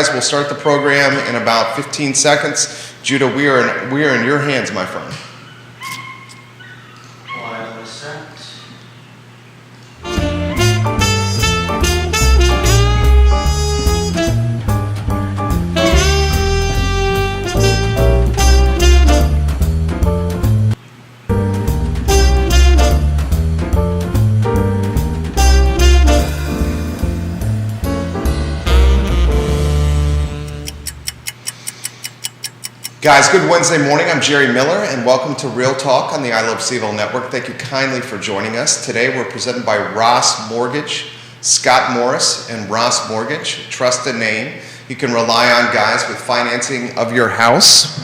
guys. We'll start the program in about 15 seconds. Judah, we are in your hands, my friend. Guys, good Wednesday morning. I'm Jerry Miller, and welcome to Real Talk on the I Love CVille Network. Thank you kindly for joining us. Today, we're presented by Ross Mortgage, Scott Morris, and Ross Mortgage. Trusted name you can rely on, guys, with financing of your house.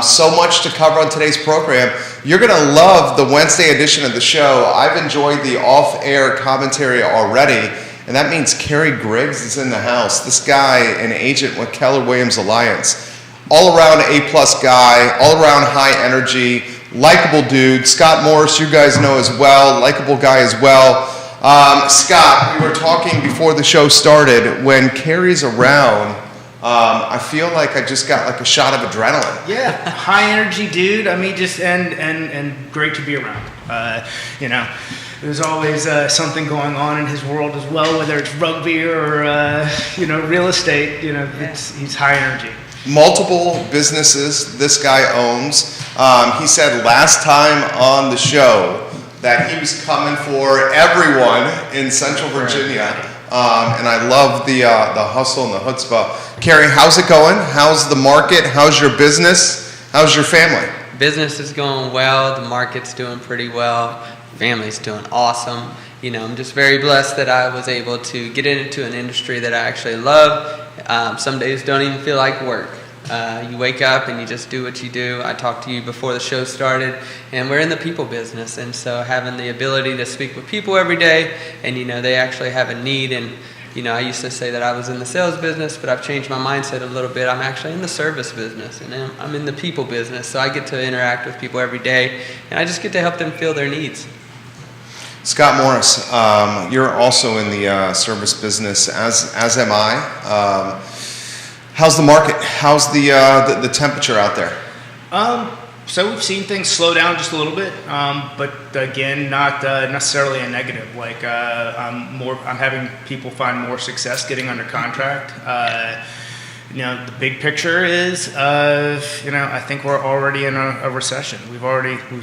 So much to cover on today's program. You're going to love the Wednesday edition of the show. I've enjoyed the off-air commentary already, and that means Kerry Griggs is in the house. This guy, an agent with Keller Williams Alliance. All-around A-plus guy, all-around high energy, likable dude. Scott Morris, you guys know as well, likable guy as well. Scott, we were talking before the show started. When Kerry's around, I feel like I just got like a shot of adrenaline. Yeah, high energy dude. I mean, just and great to be around. There's always something going on in his world as well, whether it's rugby or real estate. He's high energy. Multiple businesses this guy owns. He said last time on the show that he was coming for everyone in Central Virginia, and I love the hustle and the chutzpah. Kerry, how's it going? How's the market? How's your business? How's your family? Business is going well. The market's doing pretty well. Family's doing awesome. I'm just very blessed that I was able to get into an industry that I actually love. Some days don't even feel like work. You wake up and you just do what you do. I talked to you before the show started, and we're in the people business, and so having the ability to speak with people every day, and they actually have a need, and I used to say that I was in the sales business, but I've changed my mindset a little bit. I'm actually in the service business, and I'm in the people business, so I get to interact with people every day, and I just get to help them fill their needs. Scott Morris, you're also in the service business, as am I. How's the market? How's the temperature out there? So we've seen things slow down just a little bit, but again, not necessarily a negative. I'm having people find more success getting under contract. The big picture is, I think we're already in a recession. We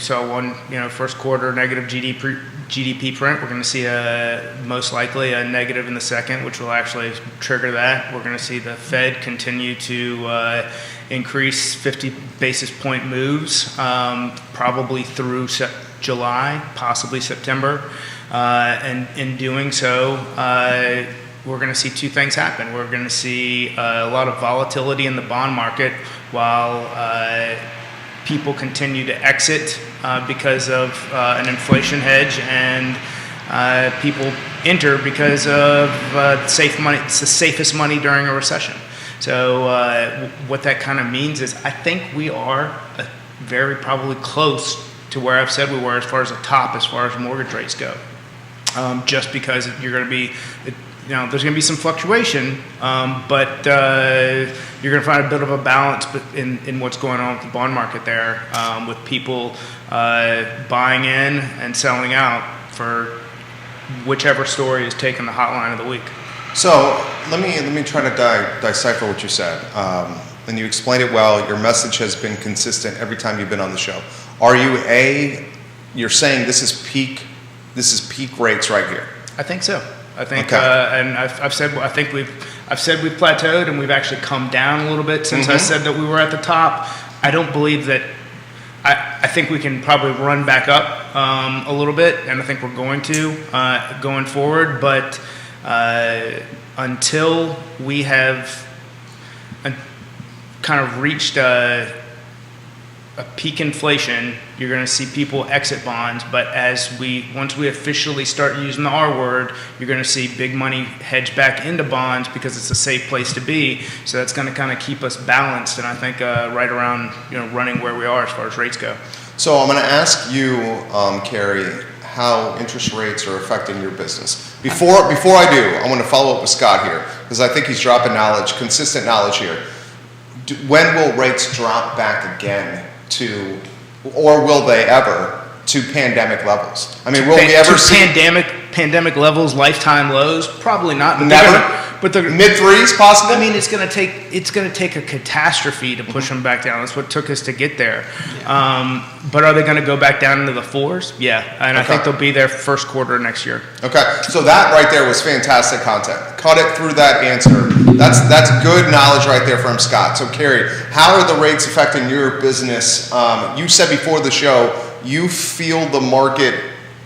saw one, first quarter negative GDP print. We're going to see most likely a negative in the second, which will actually trigger that. We're going to see the Fed continue to increase 50 basis point moves, probably through July, possibly September. And in doing so, we're going to see two things happen. We're going to see a lot of volatility in the bond market while people continue to exit because of an inflation hedge, and people enter because of safe money. It's the safest money during a recession. So what that kind of means is I think we are very probably close to where I've said we were as far as the top, as far as mortgage rates go. Just because you're going to be, there's going to be some fluctuation, but you're going to find a bit of a balance in what's going on with the bond market there, with people buying in and selling out for whichever story is taking the hot line of the week. So let me try to decipher what you said. And you explained it well. Your message has been consistent every time you've been on the show. You're saying this is peak rates right here? I think so. I think, okay. And I've said we've plateaued, and we've actually come down a little bit since I said that we were at the top. I don't believe that. I think we can probably run back up a little bit, and I think we're going to going forward. But until we have kind of reached a peak inflation, you're going to see people exit bonds. But once we officially start using the R word, you're going to see big money hedge back into bonds because it's a safe place to be. So that's going to kind of keep us balanced, and I think right around running where we are as far as rates go. So I'm going to ask you, Kerry, how interest rates are affecting your business. Before I do, I want to follow up with Scott here, because I think he's dropping knowledge, consistent knowledge here. When will rates drop back again to, or will they ever, to pandemic levels? I mean, will we ever see pandemic levels, lifetime lows? Probably not. But never? But the Mid-threes possible? I mean, it's going to take a catastrophe to push them back down. That's what took us to get there. But are they going to go back down into the fours? Yeah, and I think they'll be there first quarter of next year. Okay, so that right there was fantastic content. Cut it through that answer. That's good knowledge right there from Scott. So Carrie, how are the rates affecting your business? You said before the show you feel the market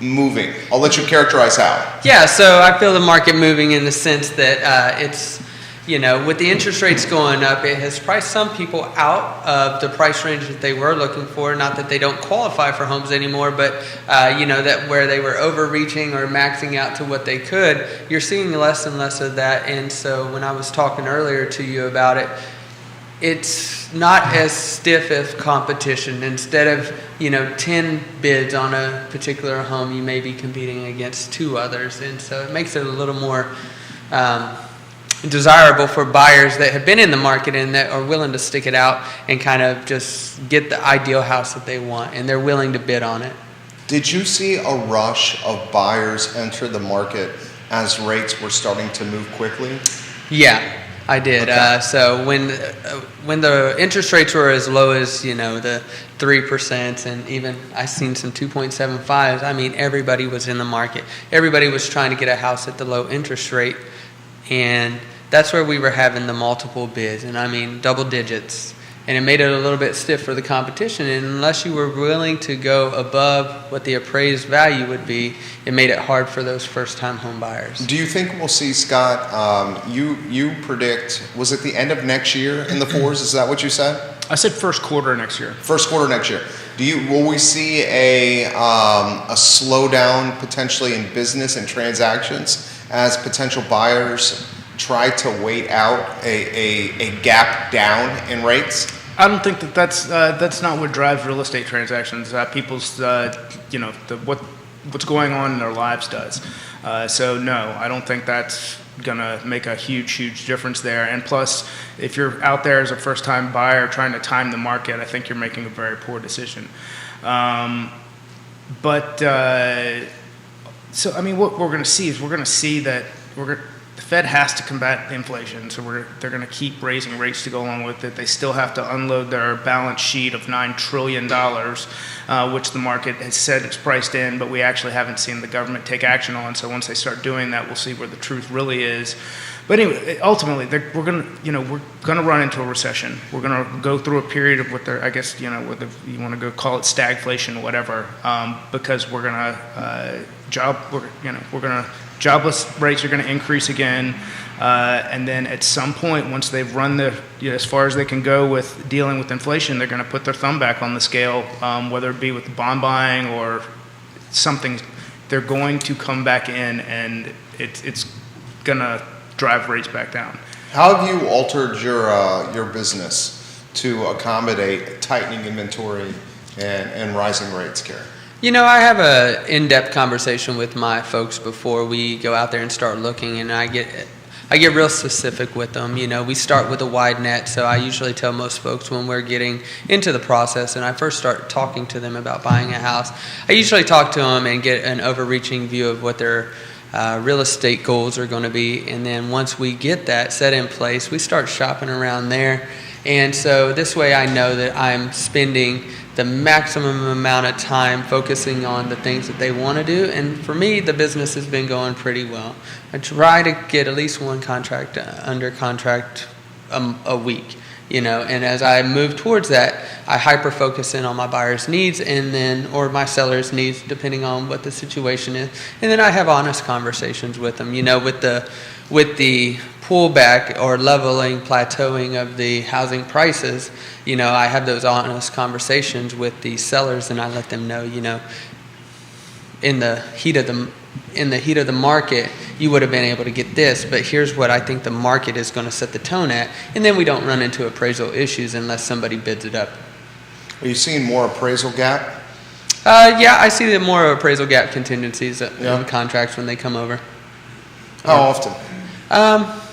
moving. I'll let you characterize how. Yeah, so I feel the market moving in the sense that it's, with the interest rates going up, it has priced some people out of the price range that they were looking for. Not that they don't qualify for homes anymore, but, that where they were overreaching or maxing out to what they could, you're seeing less and less of that. And so when I was talking earlier to you about it, it's not as stiff as competition. Instead of 10 bids on a particular home, you may be competing against 2 others, and so it makes it a little more desirable for buyers that have been in the market and that are willing to stick it out and kind of just get the ideal house that they want, and they're willing to bid on it. Did you see a rush of buyers enter the market as rates were starting to move quickly? Yeah, I did. Okay. So when the interest rates were as low as the 3%, and even I seen some 2.75s. I mean, everybody was in the market. Everybody was trying to get a house at the low interest rate, and that's where we were having the multiple bids, and I mean double digits. And it made it a little bit stiff for the competition. And unless you were willing to go above what the appraised value would be, it made it hard for those first-time home buyers. Do you think we'll see, Scott, you predict, was it the end of next year in the fours? Is that what you said? I said first quarter next year. First quarter next year. Will we see a slowdown potentially in business and transactions as potential buyers try to wait out a gap down in rates? I don't think that's not what drives real estate transactions. People's what's going on in their lives does. So no, I don't think that's gonna make a huge difference there. And plus, if you're out there as a first-time buyer trying to time the market, I think you're making a very poor decision. So I mean, what we're going to see is that the Fed has to combat inflation, so they're going to keep raising rates to go along with it. They still have to unload their balance sheet of $9 trillion, which the market has said it's priced in, but we actually haven't seen the government take action on. So once they start doing that, we'll see where the truth really is. But anyway, ultimately, we're going to run into a recession. We're going to go through a period of what they're, I guess, whether you want to go call it stagflation or whatever, because we're going to jobless rates are going to increase again, and then at some point, once they've run as far as they can go with dealing with inflation, they're going to put their thumb back on the scale, whether it be with bond buying or something. They're going to come back in, and it's going to drive rates back down. How have you altered your business to accommodate tightening inventory and rising rates, Carrie? I have an in-depth conversation with my folks before we go out there and start looking, and I get real specific with them. We start with a wide net, so I usually tell most folks when we're getting into the process and I first start talking to them about buying a house, I usually talk to them and get an overreaching view of what their real estate goals are going to be, and then once we get that set in place, we start shopping around there. And so this way I know that I'm spending the maximum amount of time focusing on the things that they want to do. And for me, the business has been going pretty well. I try to get at least one contract under contract a week, and as I move towards that, I hyper-focus in on my buyer's needs or my seller's needs, depending on what the situation is. And then I have honest conversations with them, with the pullback or leveling, plateauing of the housing prices. I have those honest conversations with the sellers, and I let them know, in the heat of the market, you would have been able to get this, but here's what I think the market is going to set the tone at, and then we don't run into appraisal issues unless somebody bids it up. Are you seeing more appraisal gap? Yeah, I see the more appraisal gap contingencies Yeah. in contracts when they come over. How often?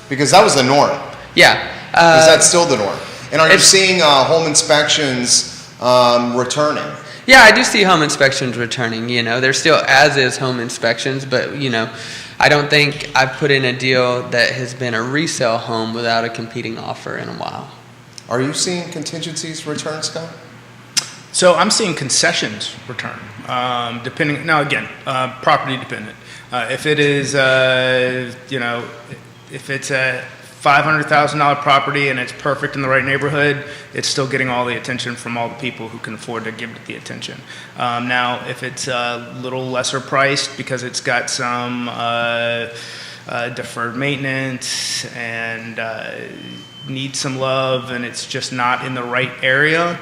Because that was the norm. Yeah. Is that still the norm? And are you it's- seeing home inspections returning? Yeah, I do see home inspections returning. There's still as-is home inspections, but, I don't think I've put in a deal that has been a resale home without a competing offer in a while. Are you seeing contingencies return, Scott? So I'm seeing concessions return, depending. Now again, property dependent. If it is, if it's a $500,000 property and it's perfect in the right neighborhood, it's still getting all the attention from all the people who can afford to give it the attention. Now, if it's a little lesser priced because it's got some deferred maintenance and needs some love and it's just not in the right area,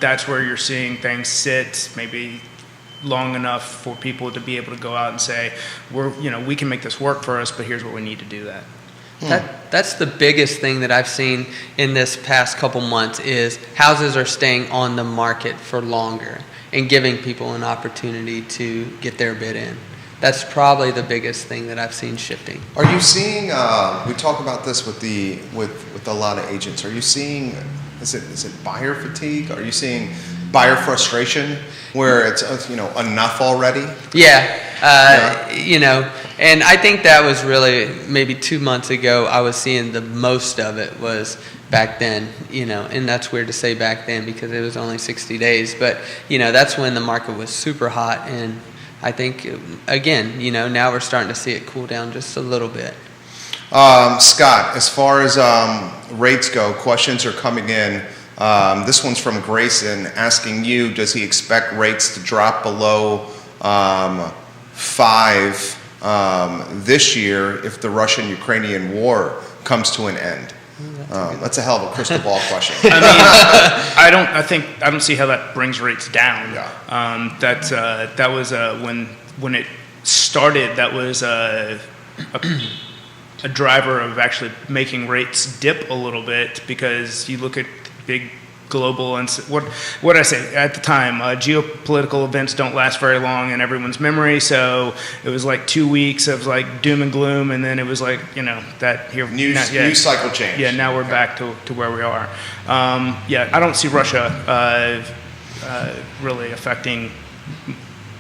that's where you're seeing things sit maybe long enough for people to be able to go out and say, we can make this work for us, but here's what we need to do that. That's the biggest thing that I've seen in this past couple months is houses are staying on the market for longer and giving people an opportunity to get their bid in. That's probably the biggest thing that I've seen shifting. Are you seeing? We talk about this with a lot of agents. Are you seeing? Is it buyer fatigue? Are you seeing buyer frustration where it's enough already? Yeah. And I think that was really maybe 2 months ago. I was seeing the most of it was back then, and that's weird to say back then because it was only 60 days. But, that's when the market was super hot. And I think, again, now we're starting to see it cool down just a little bit. Scott, as far as rates go, questions are coming in. This one's from Grayson asking you, does he expect rates to drop below 5 this year if the Russian-Ukrainian war comes to an end? That's a hell of a crystal ball question. I mean, I don't see how that brings rates down. Yeah. That was when it started. That was a driver of actually making rates dip a little bit because you look at big global and what did I say at the time? Geopolitical events don't last very long in everyone's memory, so it was like 2 weeks of like doom and gloom, and then it was like that here News cycle change. Yeah, now we're back to where we are. I don't see Russia really affecting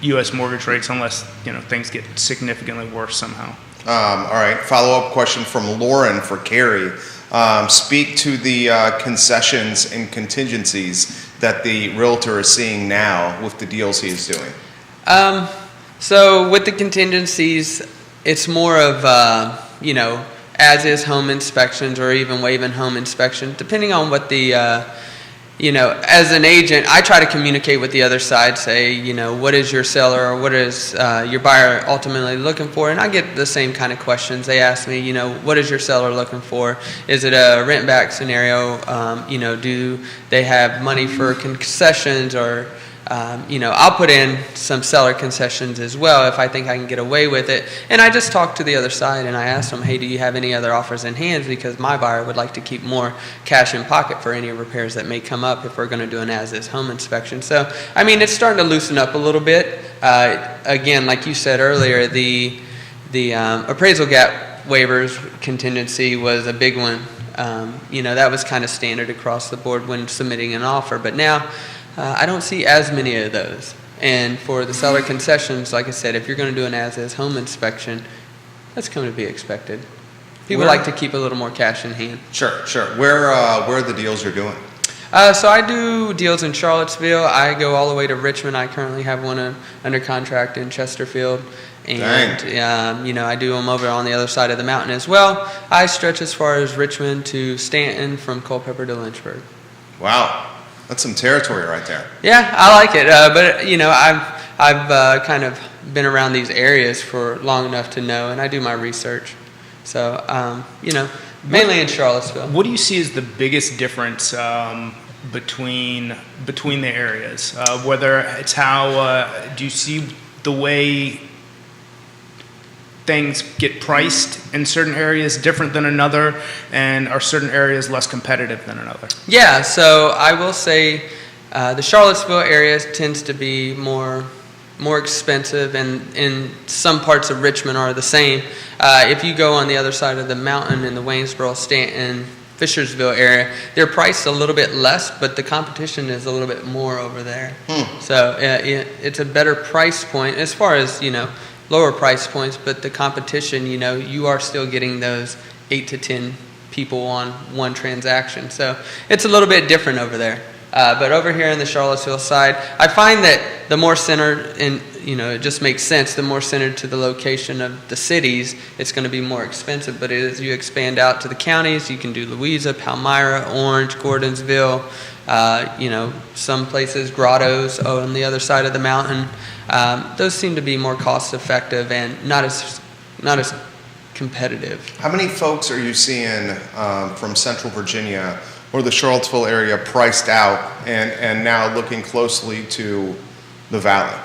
U.S. mortgage rates unless things get significantly worse somehow. All right. Follow-up question from Lauren for Carrie. Speak to the concessions and contingencies that the realtor is seeing now with the deals he is doing. So with the contingencies, it's more of, as is home inspections or even waiving home inspections, depending on what the, as an agent, I try to communicate with the other side, say, what is your seller or what is your buyer ultimately looking for? And I get the same kind of questions. They ask me, what is your seller looking for? Is it a rent back scenario? Do they have money for concessions or, I'll put in some seller concessions as well if I think I can get away with it. And I just talk to the other side and I ask them, hey, do you have any other offers in hand? Because my buyer would like to keep more cash in pocket for any repairs that may come up if we're going to do an as-is home inspection. So, it's starting to loosen up a little bit. Again, like you said earlier, the appraisal gap waivers contingency was a big one. That was kind of standard across the board when submitting an offer. But now, I don't see as many of those. And for the seller concessions, like I said, if you're going to do an as-is home inspection, that's going to be expected. People like to keep a little more cash in hand. Sure. Where are the deals you're doing? So I do deals in Charlottesville. I go all the way to Richmond. I currently have one under contract in Chesterfield. And, I do them over on the other side of the mountain as well. I stretch as far as Richmond to Stanton, from Culpeper to Lynchburg. Wow. That's some territory right there. Yeah, I like it. But I've kind of been around these areas for long enough to know, and I do my research. So, mainly in Charlottesville. What do you see as the biggest difference between the areas? Whether it's how do you see the way things get priced in certain areas different than another, and are certain areas less competitive than another? Yeah, so I will say The Charlottesville area tends to be more expensive, and in some parts of Richmond are the same. If you go on the other side of the mountain in the Waynesboro, Stanton, Fishersville area, they're priced a little bit less, but the competition is a little bit more over there. So it's a better price point as far as, lower price points, but the competition, you are still getting those 8 to 10 people on one transaction. So it's a little bit different over there. But over here in the Charlottesville side, I find that the more centered, and it just makes sense, the more centered to the location of the cities, it's going to be more expensive. But as you expand out to the counties, you can do Louisa, Palmyra, Orange, Gordonsville, some places, Grottos on the other side of the mountain. Those seem to be more cost effective and not as competitive. How many folks are you seeing from Central Virginia or the Charlottesville area priced out and now looking closely to the Valley?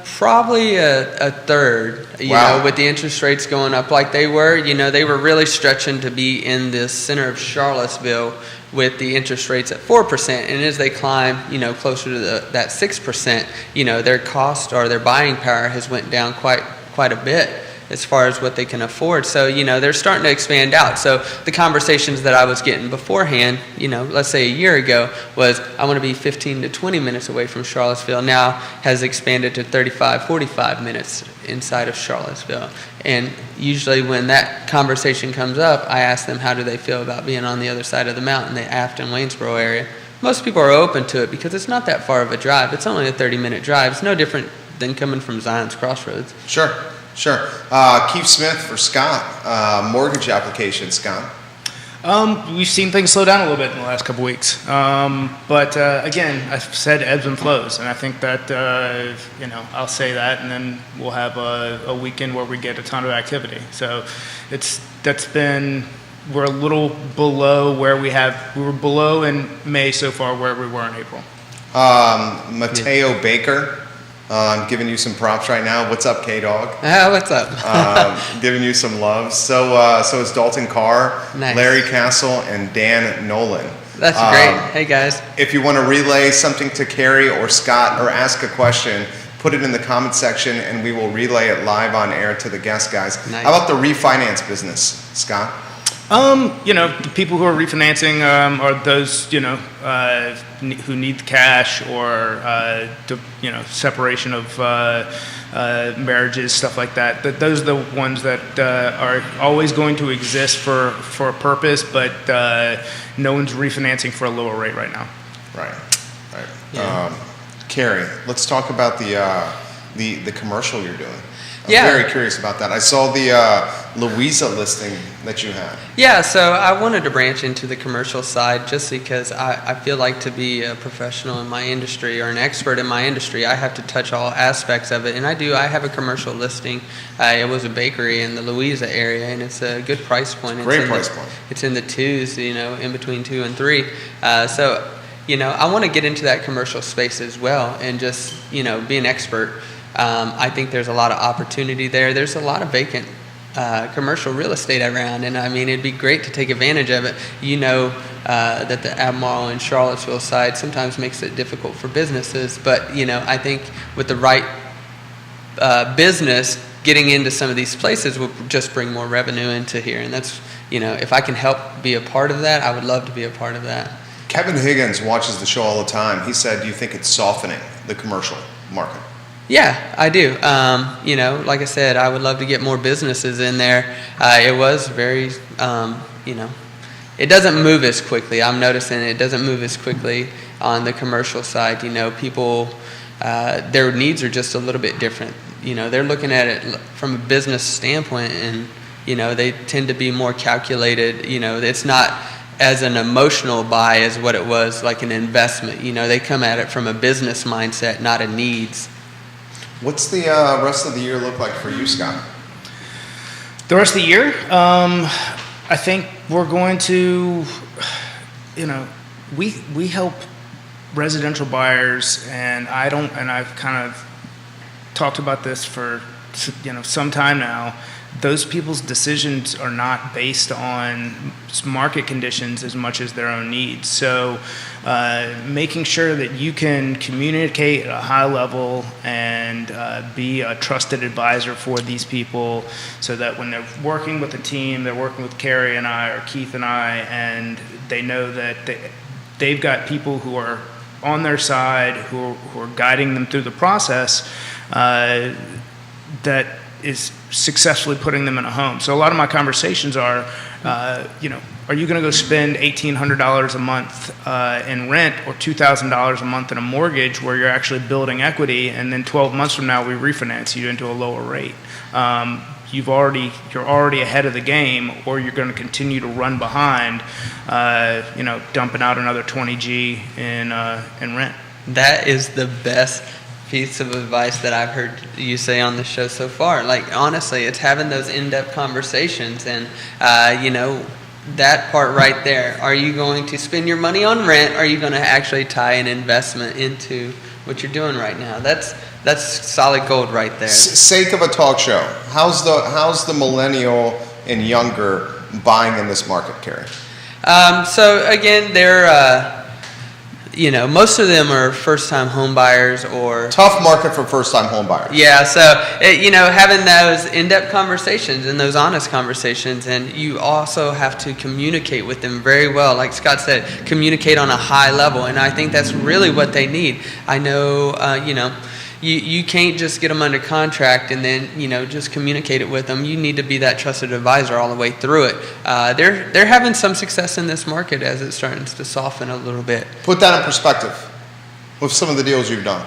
Probably a third, Wow. with the interest rates going up like they were. They were really stretching to be in the center of Charlottesville with the interest rates at 4%. And as they climb, closer to that 6%, their cost or their buying power has went down quite a bit as far as what they can afford. So, they're starting to expand out. So the conversations that I was getting beforehand, let's say a year ago, was I want to be 15 to 20 minutes away from Charlottesville, now has expanded to 35, 45 minutes inside of Charlottesville. And usually when that conversation comes up, I ask them how do they feel about being on the other side of the mountain, the Afton, Waynesboro area. Most people are open to it because it's not that far of a drive. It's only a 30-minute drive. It's no different than coming from Zion's Crossroads. Sure. Keith Smith for Scott. Mortgage application, Scott. We've seen things slow down a little bit in the last couple weeks. But again, I've said ebbs and flows, and I think that, I'll say that, and then we'll have a weekend where we get a ton of activity. So we're a little below where we were below in May so far where we were in April. Mateo Baker. I'm giving you some props right now. What's up, K-Dog? What's up? Giving you some love. So is Dalton Carr, Nice. Larry Castle, and Dan Nolan. That's great. Hey, guys. If you want to relay something to Carrie or Scott or ask a question, put it in the comment section and we will relay it live on air to the guest guys. Nice. How about the refinance business, Scott? The people who are refinancing are those, who need the cash or, separation of marriages, stuff like that. Those are the ones that are always going to exist for a purpose, but no one's refinancing for a lower rate right now. Right. Yeah. Carrie, let's talk about the commercial you're doing. I'm Yeah. very curious about that. I saw the Louisa listing that you had. Yeah, so I wanted to branch into the commercial side just because I feel like to be a professional in my industry or an expert in my industry, I have to touch all aspects of it. And I have a commercial listing. It was a bakery in the Louisa area, and it's a good price point. Great price point. It's in the twos, in between 2 and 3. So, I want to get into that commercial space as well and just, be an expert. I think there's a lot of opportunity there. There's a lot of vacant commercial real estate around, and it'd be great to take advantage of it. That the Albemarle and Charlottesville side sometimes makes it difficult for businesses, but I think with the right business, getting into some of these places will just bring more revenue into here, and that's if I can help be a part of that, I would love to be a part of that. Kevin Higgins watches the show all the time. He said, do you think it's softening the commercial market? Yeah, I do. Like I said, I would love to get more businesses in there. It was very, it doesn't move as quickly. I'm noticing it doesn't move as quickly on the commercial side. People, their needs are just a little bit different. They're looking at it from a business standpoint, and, they tend to be more calculated. It's not as an emotional buy as what it was like an investment. They come at it from a business mindset, not a needs. What's the rest of the year look like for you, Scott? The rest of the year, I think we're going to, we help residential buyers, and I've kind of talked about this for, some time now. those people's decisions are not based on market conditions as much as their own needs. So making sure that you can communicate at a high level and be a trusted advisor for these people, so that when they're working with a team, they're working with Carrie and I or Keith and I, and they know that they've got people who are on their side, who are guiding them through the process, that is successfully putting them in a home. So a lot of my conversations are, are you going to go spend $1,800 a month in rent or $2,000 a month in a mortgage where you're actually building equity, and then 12 months from now we refinance you into a lower rate? You're already ahead of the game, or you're going to continue to run behind, dumping out another 20G in rent. That is the best piece of advice that I've heard you say on the show so far. Like, honestly, it's having those in-depth conversations, and that part right there. Are you going to spend your money on rent? Or are you going to actually tie an investment into what you're doing right now? That's solid gold right there. Sake of a talk show. How's the millennial and younger buying in this market, Carrie? So again, they're most of them are first-time home buyers or tough market for first-time home buyers. Yeah, so having those in-depth conversations and those honest conversations, and you also have to communicate with them very well. Like Scott said, communicate on a high level, and I think that's really what they need. I know, You can't just get them under contract and then just communicate it with them. You need to be that trusted advisor all the way through it. They're having some success in this market as it's starting to soften a little bit. Put that in perspective with some of the deals you've done.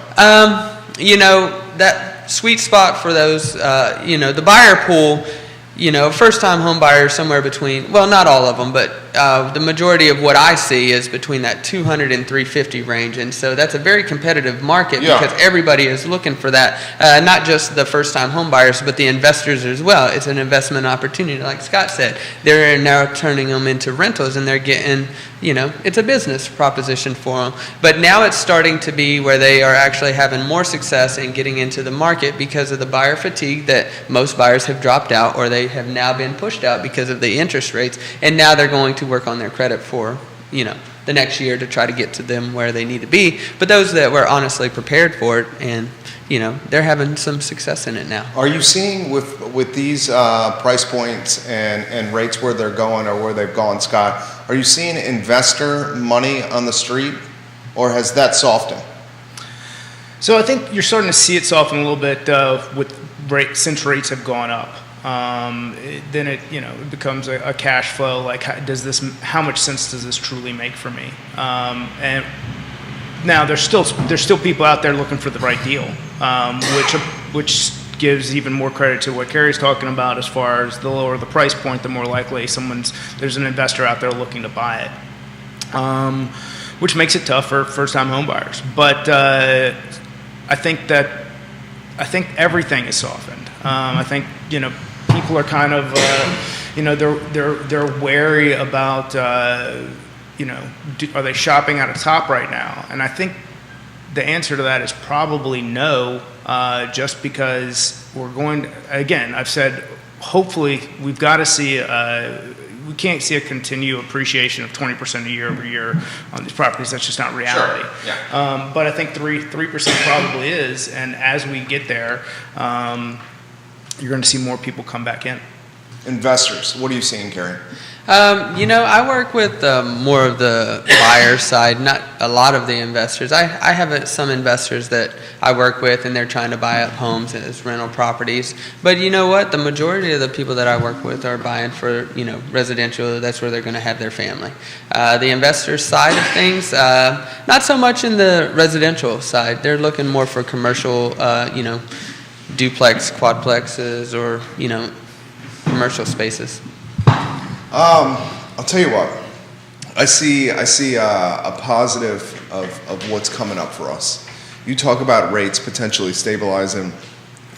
That sweet spot for those, the buyer pool. First-time home buyers somewhere between, well, not all of them, but the majority of what I see is between that 200 and 350 range, and so that's a very competitive market because everybody is looking for that. Not just the first-time home buyers, but the investors as well. It's an investment opportunity, like Scott said. They're now turning them into rentals, and they're getting, it's a business proposition for them. But now it's starting to be where they are actually having more success in getting into the market because of the buyer fatigue that most buyers have dropped out, or they have now been pushed out because of the interest rates, and now they're going to work on their credit for, the next year to try to get to them where they need to be. But those that were honestly prepared for it, and they're having some success in it now. Are you seeing with these price points and rates where they're going or where they've gone, Scott, are you seeing investor money on the street, or has that softened? So I think you're starting to see it soften a little bit since rates have gone up. Then it becomes a cash flow. Like, how much sense does this truly make for me? And now there's still people out there looking for the right deal, which gives even more credit to what Carrie's talking about. As far as the lower the price point, the more likely there's an investor out there looking to buy it, which makes it tough for first-time home buyers. But I think everything is softened. I think people are kind of they're wary about are they shopping at a top right now? And I think the answer to that is probably no, just because we're going to, again, I've said hopefully we've got to see we can't see a continued appreciation of 20% a year over year on these properties. That's just not reality. Sure. Yeah. But I think 3% probably is, and as we get there, you're going to see more people come back in. Investors, what are you seeing, Carrie? I work with more of the buyer side, not a lot of the investors. I have some investors that I work with, and they're trying to buy up homes as rental properties. But you know what? The majority of the people that I work with are buying for, residential. That's where they're going to have their family. The investor side of things, not so much in the residential side. They're looking more for commercial, duplex, quadplexes, or, commercial spaces. I'll tell you what. I see a positive of what's coming up for us. You talk about rates potentially stabilizing.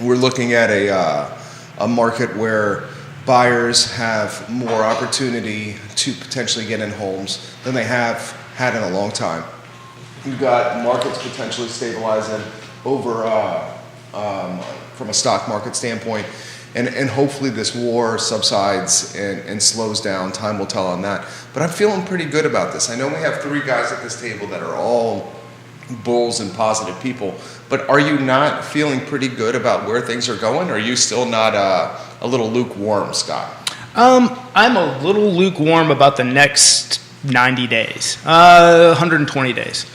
We're looking at a market where buyers have more opportunity to potentially get in homes than they have had in a long time. You've got markets potentially stabilizing over from a stock market standpoint. And hopefully this war subsides and slows down. Time will tell on that. But I'm feeling pretty good about this. I know we have 3 guys at this table that are all bulls and positive people, but are you not feeling pretty good about where things are going? Or are you still not a little lukewarm, Scott? I'm a little lukewarm about the next 90 days, 120 days.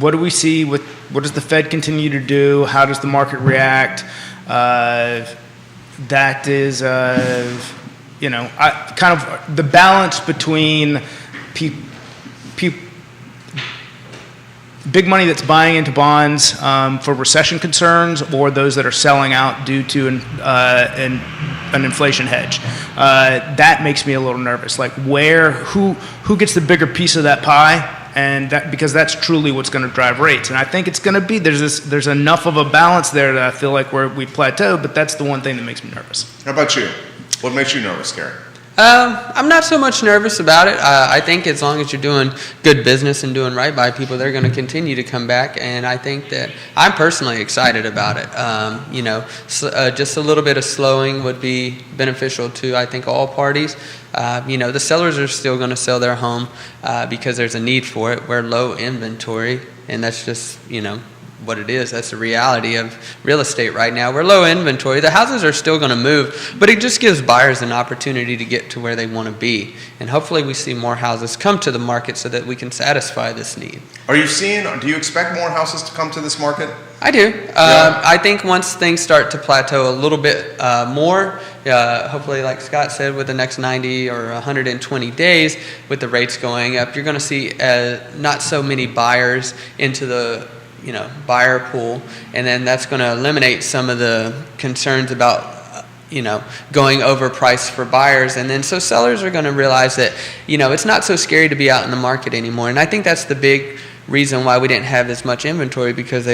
What do we see? What does the Fed continue to do? How does the market react? That is, kind of the balance between big money that's buying into bonds for recession concerns, or those that are selling out due to an inflation hedge. That makes me a little nervous. Like who gets the bigger piece of that pie? And because that's truly what's going to drive rates. And I think it's going to be, there's enough of a balance there that I feel like we plateaued, but that's the one thing that makes me nervous. How about you? What makes you nervous, Gary? I'm not so much nervous about it. I think as long as you're doing good business and doing right by people, they're going to continue to come back. And I think that I'm personally excited about it. Just a little bit of slowing would be beneficial to, I think, all parties. The sellers are still going to sell their home because there's a need for it. We're low inventory, and that's just, what it is. That's the reality of real estate right now. We're low inventory. The houses are still going to move, but it just gives buyers an opportunity to get to where they want to be. And hopefully we see more houses come to the market so that we can satisfy this need. Do you expect more houses to come to this market? I do. Yeah. I think once things start to plateau a little bit more, hopefully, like Scott said, with the next 90 or 120 days, with the rates going up, you're going to see not so many buyers into the buyer pool, and then that's going to eliminate some of the concerns about going over price for buyers. And then so sellers are going to realize that it's not so scary to be out in the market anymore. And I think that's the big reason why we didn't have as much inventory, because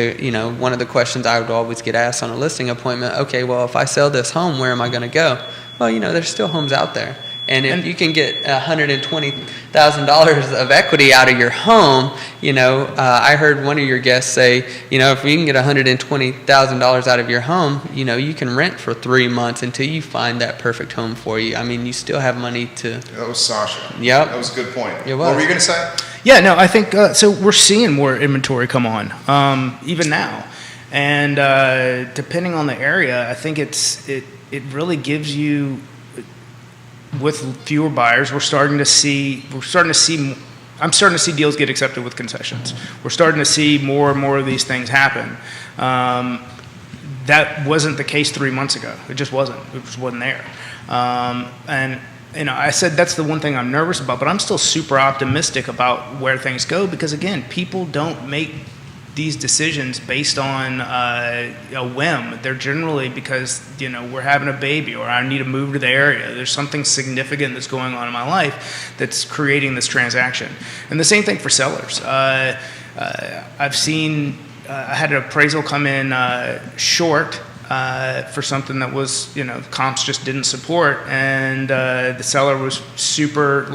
one of the questions I would always get asked on a listing appointment, okay, well, if I sell this home, where am I going to go? Well, there's still homes out there. And if you can get $120,000 of equity out of your home, I heard one of your guests say, if you can get $120,000 out of your home, you can rent for 3 months until you find that perfect home for you. I mean, you still have money to. That was Sasha. Yep. That was a good point. It was. What were you going to say? Yeah, no, I think so. We're seeing more inventory come on, even now, and depending on the area, I think it really gives you. With fewer buyers, I'm starting to see deals get accepted with concessions. We're starting to see more and more of these things happen. That wasn't the case 3 months ago. It just wasn't. It just wasn't there. And I said that's the one thing I'm nervous about, but I'm still super optimistic about where things go, because again, people don't make these decisions based on a whim. They're generally because we're having a baby, or I need to move to the area. There's something significant that's going on in my life that's creating this transaction. And the same thing for sellers. I've seen I had an appraisal come in short for something that was comps just didn't support, and the seller was super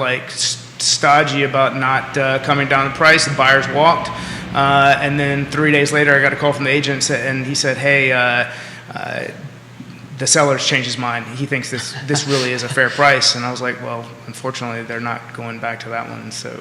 stodgy about not coming down the price. The buyers walked. And then 3 days later, I got a call from the agent, and he said, "Hey, the seller's changed his mind. He thinks this really is a fair price." And I was like, "Well, unfortunately, they're not going back to that one." So,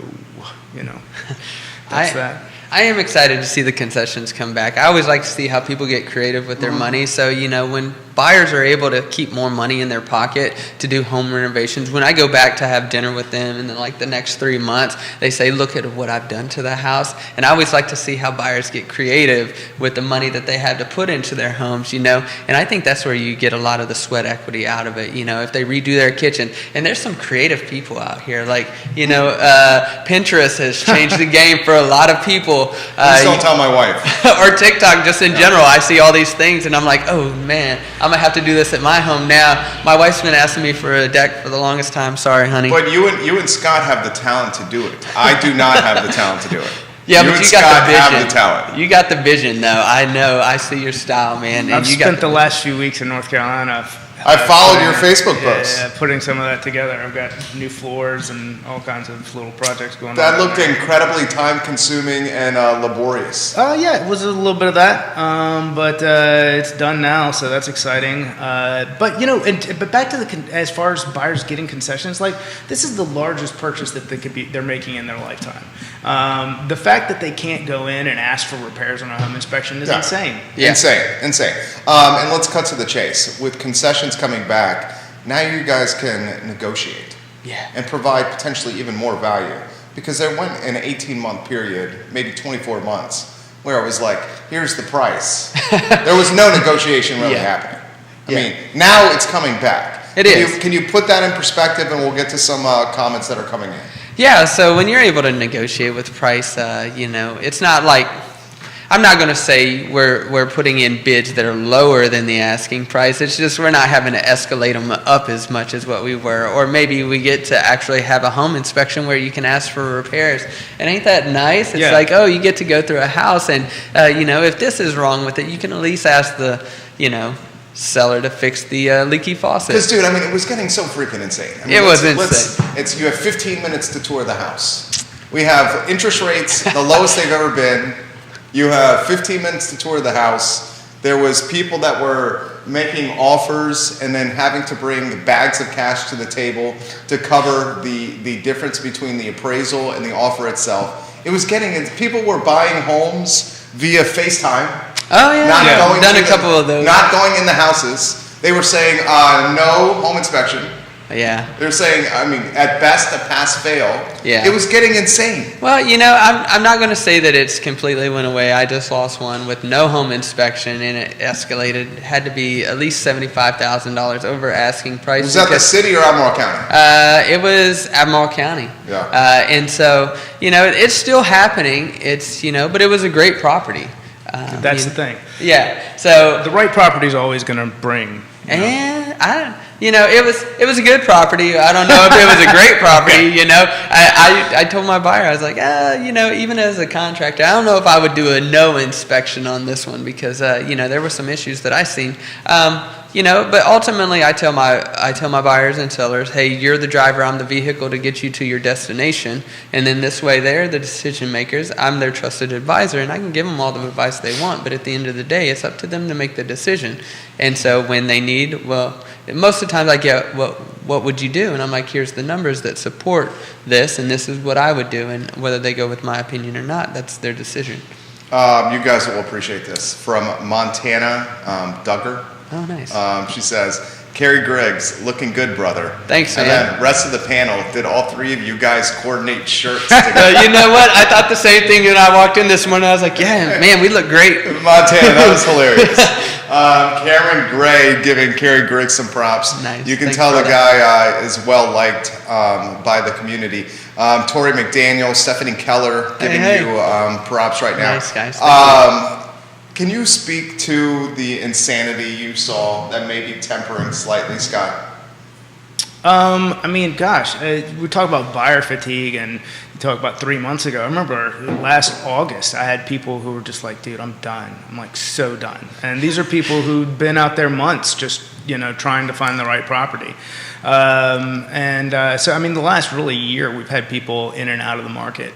that's that. I am excited to see the concessions come back. I always like to see how people get creative with their money. So, when buyers are able to keep more money in their pocket to do home renovations, when I go back to have dinner with them in the next 3 months, they say, "Look at what I've done to the house." And I always like to see how buyers get creative with the money that they had to put into their homes, And I think that's where you get a lot of the sweat equity out of it, if they redo their kitchen. And there's some creative people out here. Pinterest has changed the game for a lot of people. Please don't tell my wife. Or TikTok, just in general. I see all these things, and I'm like, oh, man, I'm going to have to do this at my home now. My wife's been asking me for a deck for the longest time. Sorry, honey. But you and Scott have the talent to do it. I do not have the talent to do it. Yeah, but you got the vision. have the talent. You got the vision, though. I know. I see your style, man. I've spent the last few weeks in North Carolina I followed your Facebook posts. Yeah, putting some of that together. I've got new floors and all kinds of little projects going on. That looked incredibly time-consuming and laborious. Yeah, it was a little bit of that, but it's done now, so that's exciting. But but back to as far as buyers getting concessions, like this is the largest purchase that they're making in their lifetime. The fact that they can't go in and ask for repairs on a home inspection is insane. Yeah. Insane. And let's cut to the chase. With concessions coming back, now you guys can negotiate. Yeah. And provide potentially even more value. Because there went an 18-month period, maybe 24 months, where it was like, here's the price. There was no negotiation really happening. I mean, now it's coming back. Can you put that in perspective, and we'll get to some comments that are coming in. Yeah, so when you're able to negotiate with price, it's not like, I'm not going to say we're putting in bids that are lower than the asking price. It's just we're not having to escalate them up as much as what we were. Or maybe we get to actually have a home inspection where you can ask for repairs. And ain't that nice? It's like, oh, you get to go through a house and, if this is wrong with it, you can at least ask the, seller to fix the leaky faucet. Because, dude, it was getting so freaking insane. It was insane. You have 15 minutes to tour the house. We have interest rates, the lowest they've ever been. You have 15 minutes to tour the house. There was people that were making offers and then having to bring bags of cash to the table to cover the difference between the appraisal and the offer itself. It was people were buying homes via FaceTime. Oh, yeah. Done a couple of those. Not going in the houses. They were saying no home inspection. Yeah. They're saying, at best, a pass-fail. Yeah. It was getting insane. Well, I'm not going to say that it's completely went away. I just lost one with no home inspection, and it escalated. It had to be at least $75,000 over asking price. Was that the city or Albemarle County? It was Albemarle County. Yeah. And so, it's still happening. It's, but it was a great property. That's the thing. Yeah. So the right property is always going to bring. And it was a good property. I don't know if it was a great property. I told my buyer, I was like, even as a contractor, I don't know if I would do a no inspection on this one because there were some issues that I seen. But ultimately, I tell my buyers and sellers, hey, you're the driver, I'm the vehicle to get you to your destination, and then this way, they're the decision makers. I'm their trusted advisor, and I can give them all the advice they want. But at the end of the day, it's up to them to make the decision. And so when they need, most of the time I get, what would you do? And I'm like, here's the numbers that support this, and this is what I would do. And whether they go with my opinion or not, that's their decision. You guys will appreciate this. From Montana, Duggar. Oh, nice. She says, Kerry Griggs, looking good, brother. Thanks, man. And then rest of the panel, did all three of you guys coordinate shirts together? You know what? I thought the same thing when I walked in this morning. I was like, yeah, man, we look great. Montana, that was hilarious. Cameron Gray giving Kerry Griggs some props. Nice. You can Thanks, tell brother. the guy is well liked by the community. Tori McDaniel, Stephanie Keller giving you props right now. Nice, guys. Thank you. Can you speak to the insanity you saw that may be tempering slightly, Scott? We talk about buyer fatigue, and you talk about 3 months ago. I remember last August, I had people who were just like, dude, I'm done. I'm like, so done. And these are people who'd been out there months just, trying to find the right property. The last really year, we've had people in and out of the market.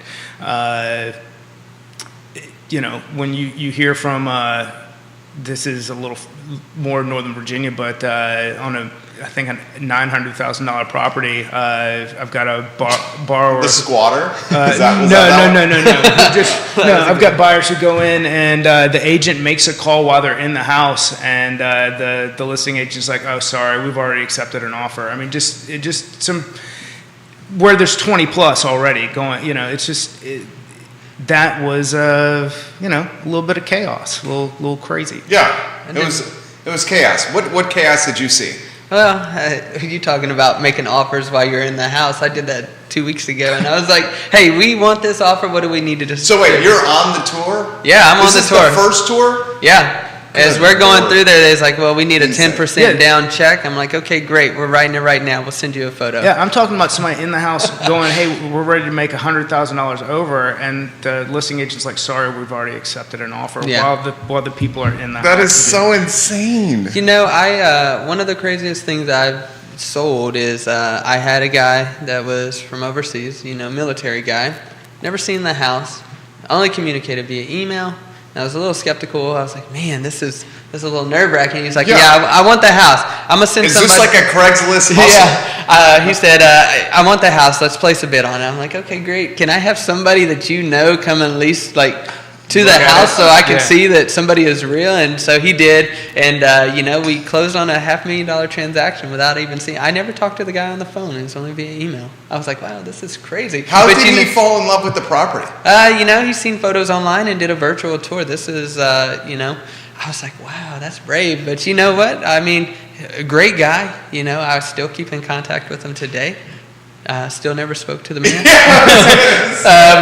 When you hear from, this is a little more Northern Virginia, but on a $900,000 property, I've got a borrower. The squatter? No. I've got buyers who go in and the agent makes a call while they're in the house, and the listing agent's like, "Oh, sorry, we've already accepted an offer." Just some where there's 20 plus already going. That was a little bit of chaos, a little crazy. Yeah, it was chaos. What chaos did you see? Well, are you talking about making offers while you're in the house? I did that 2 weeks ago, and I was like, hey, we want this offer. What do we need to do? So wait, you're on the tour? Yeah, I'm on the tour. This is the first tour? Yeah. As Good we're going Lord. through there, it's like, well, we need a Insane. 10% Yeah. down check. I'm like, okay, great. We're writing it right now. We'll send you a photo. Yeah, I'm talking about somebody in the house going, hey, we're ready to make $100,000 over, and the listing agent's like, sorry, we've already accepted an offer, Yeah. while the people are in the That house. is so insane. You know, one of the craziest things I've sold is I had a guy that was from overseas, military guy, never seen the house, only communicated via email. And I was a little skeptical. I was like, man, this is a little nerve-wracking. He's like, Yeah. yeah, I want the house. I'm going to send Is somebody. this like a Craigslist hustle? Yeah. He said, I want the house. Let's place a bid on it. I'm like, okay, great. Can I have somebody that come and lease, to the Look at house it. so I can Yeah. see that somebody is real? And so he did. And, we closed on a $500,000 transaction without even seeing. I never talked to the guy on the phone. It was only via email. I was like, wow, this is crazy. How But did you he know- fall in love with the property? He's seen photos online and did a virtual tour. This is, I was like, wow, that's brave. But you know what? I mean, a great guy. I still keep in contact with him today. Still never spoke to the man.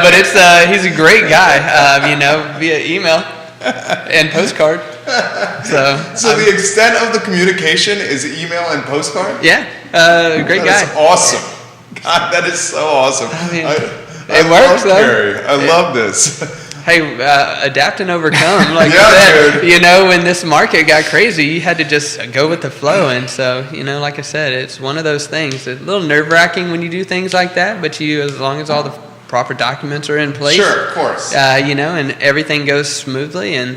But he's a great guy, via email and postcard. So the extent of the communication is email and postcard? Yeah, great guy. That is awesome. God, that is so awesome. I mean, I it works, love though. Gary. I love this. Hey, adapt and overcome. Like Yeah, you said, when this market got crazy, you had to just go with the flow. And so, like I said, it's one of those things. It's a little nerve-wracking when you do things like that, but as long as all the proper documents are in place. Sure, of course. And everything goes smoothly. And,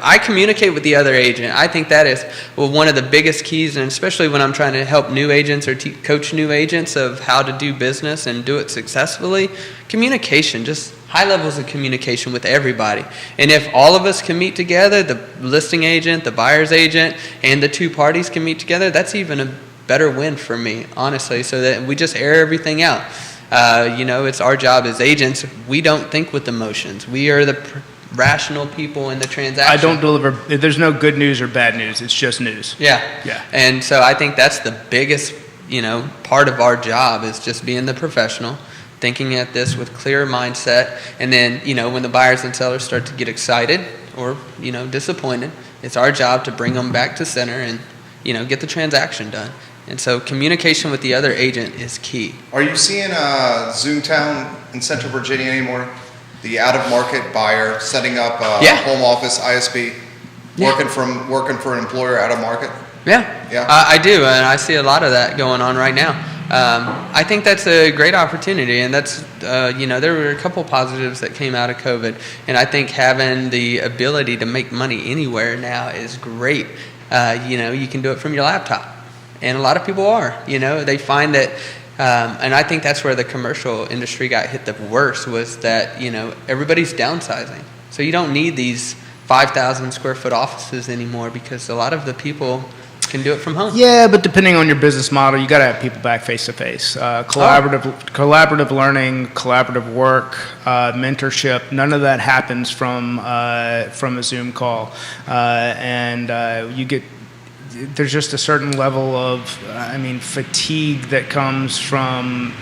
I communicate with the other agent. I think that is one of the biggest keys, and especially when I'm trying to help new agents or coach new agents of how to do business and do it successfully. Communication, just high levels of communication with everybody. And if all of us can meet together, the listing agent, the buyer's agent, and the two parties can meet together, that's even a better win for me, honestly, so that we just air everything out. It's our job as agents. We don't think with emotions. We are the rational people in the transaction. I don't deliver. There's no good news or bad news. It's just news. Yeah. Yeah. And so I think that's the biggest, part of our job is just being the professional, thinking at this with clear mindset. And then, when the buyers and sellers start to get excited or, disappointed, it's our job to bring them back to center and, get the transaction done. And so communication with the other agent is key. Are you seeing Zoomtown in Central Virginia anymore? The out-of-market buyer setting up a Yeah. home office, ISP, Yeah. working for an employer out of market? Yeah, Yeah. I do, and I see a lot of that going on right now. I think that's a great opportunity, and that's, there were a couple positives that came out of COVID, and I think having the ability to make money anywhere now is great. You can do it from your laptop, and a lot of people are. They find that, and I think that's where the commercial industry got hit the worst, was that, everybody's downsizing. So you don't need these 5,000 square foot offices anymore because a lot of the people can do it from home. Yeah, but depending on your business model, you got to have people back face to face. Collaborative learning, collaborative work, mentorship. None of that happens from a Zoom call, and you get. There's just a certain level of, fatigue that comes from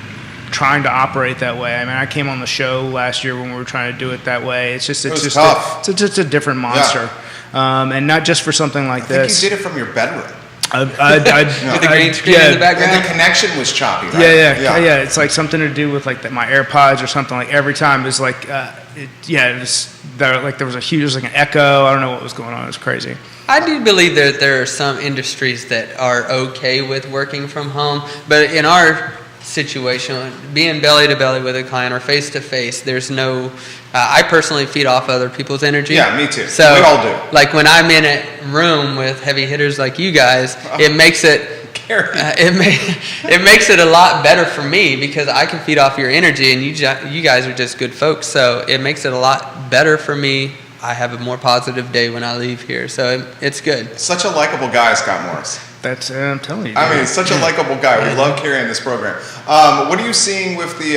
trying to operate that way. I came on the show last year when we were trying to do it that way. It's just tough. it's just a different monster, and not just for something like I think this. you did it from your bedroom. With the green screen in the background. And the connection was choppy, right? Yeah. It's like something to do with like my AirPods or something. Like every time is like, it was there. Like there was an echo. I don't know what was going on. It was crazy. I do believe that there are some industries that are okay with working from home, but in our situation, being belly to belly with a client or face to face, there's no. I personally feed off other people's energy. Yeah, me too. So We all do. Like when I'm in a room with heavy hitters like you guys, it makes it. It makes it a lot better for me because I can feed off your energy, and you guys are just good folks. So it makes it a lot better for me. I have a more positive day when I leave here, so it's good. Such a likable guy, Scott Morris. That's I'm telling you. I mean, such a likable guy. We love carrying this program. What are you seeing with the?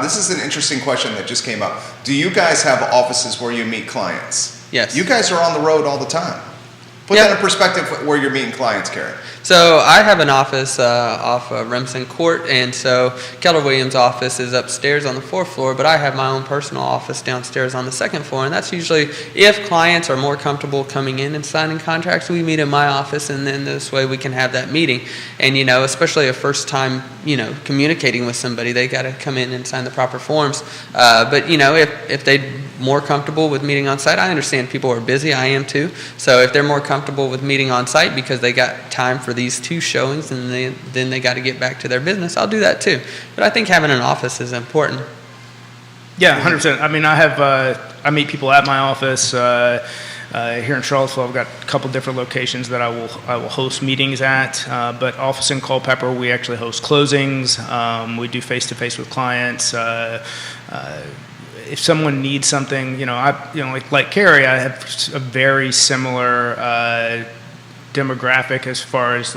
This is an interesting question that just came up. Do you guys have offices where you meet clients? Yes. You guys are on the road all the time. Put Yep. that in perspective where you're meeting clients, Karen. So I have an office off Remsen Court, and so Keller Williams' office is upstairs on the 4th floor, but I have my own personal office downstairs on the 2nd floor, and that's usually if clients are more comfortable coming in and signing contracts, we meet in my office, and then this way we can have that meeting. And, especially a first time, communicating with somebody, they got to come in and sign the proper forms. But, if they're more comfortable with meeting on site, I understand people are busy, I am too. So if they're more comfortable with meeting on site because they got time for these 2 showings and then they got to get back to their business, I'll do that too. But I think having an office is important. Yeah, 100%. I mean, I meet people at my office. Here in Charlottesville, I've got a couple different locations that I will host meetings at. But office in Culpeper, we actually host closings. We do face-to-face with clients. If someone needs something, like Carrie, I have a very similar demographic as far as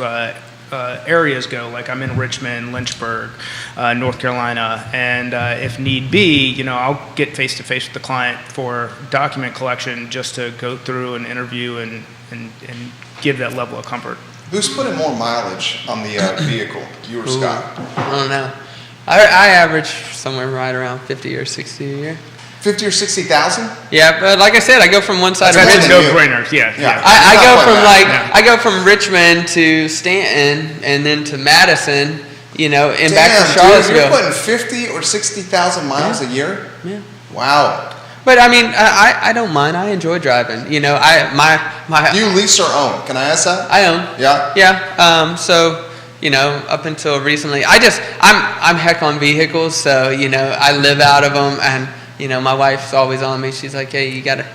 areas go. Like I'm in Richmond, Lynchburg, North Carolina, and if need be, I'll get face to face with the client for document collection just to go through an interview and give that level of comfort. Who's putting more mileage on the vehicle, you or Scott? I don't know. I average somewhere right around 50 or 60 a year. 50 or 60,000? Yeah, but like I said, I go from one side That's of more Richmond. than No-brainers, yeah. I Not go like from that. I go from Richmond to Stanton and then to Madison, and back to Damn, Charlottesville. dude, you're putting 50 or 60,000 miles a year? Yeah. Wow. But I mean, I don't mind. I enjoy driving. My You lease or own? Can I ask that? I own. Yeah? Yeah. So, up until recently, I'm heck on vehicles. So, I live out of them, and my wife's always on me. She's like, hey, you gotta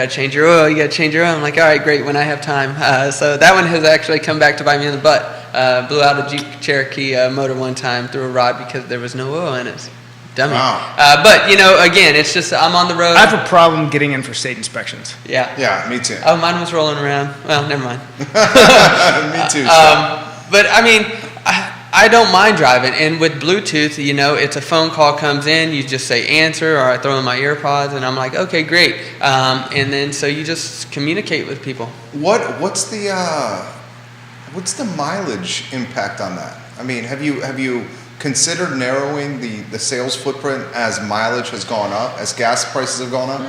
change your oil. You gotta change your oil. I'm like, all right, great. When I have time. So that one has actually come back to bite me in the butt. Blew out a Jeep Cherokee motor one time through a rod because there was no oil in it. Dummy. Wow. But again, it's just I'm on the road. I have a problem getting in for state inspections. Yeah. Yeah, me too. Oh, mine was rolling around. Well, never mind. Me too. But I mean, I don't mind driving, and with Bluetooth, it's a phone call comes in, you just say answer, or I throw in my earpods, and I'm like, okay, great, and then so you just communicate with people. What's the mileage impact on that? I mean, have you considered narrowing the sales footprint as mileage has gone up, as gas prices have gone up?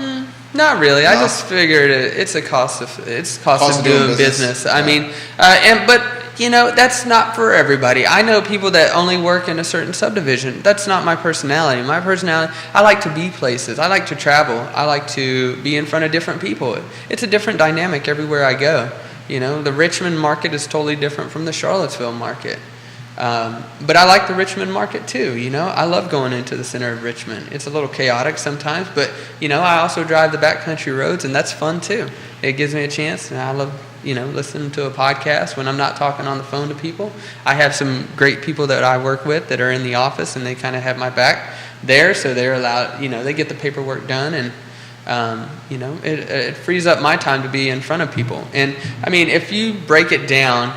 Not really. No? I just figured it's a cost of doing business. I mean, but that's not for everybody. I know people that only work in a certain subdivision. That's not my personality. My personality, I like to be places. I like to travel. I like to be in front of different people. It's a different dynamic everywhere I go. The Richmond market is totally different from the Charlottesville market. But I like the Richmond market too. I love going into the center of Richmond. It's a little chaotic sometimes, but I also drive the backcountry roads, and that's fun too. It gives me a chance, and I love listening to a podcast when I'm not talking on the phone to people. I have some great people that I work with that are in the office, and they kind of have my back there, so they're allowed. They get the paperwork done, and it frees up my time to be in front of people. And I mean, if you break it down.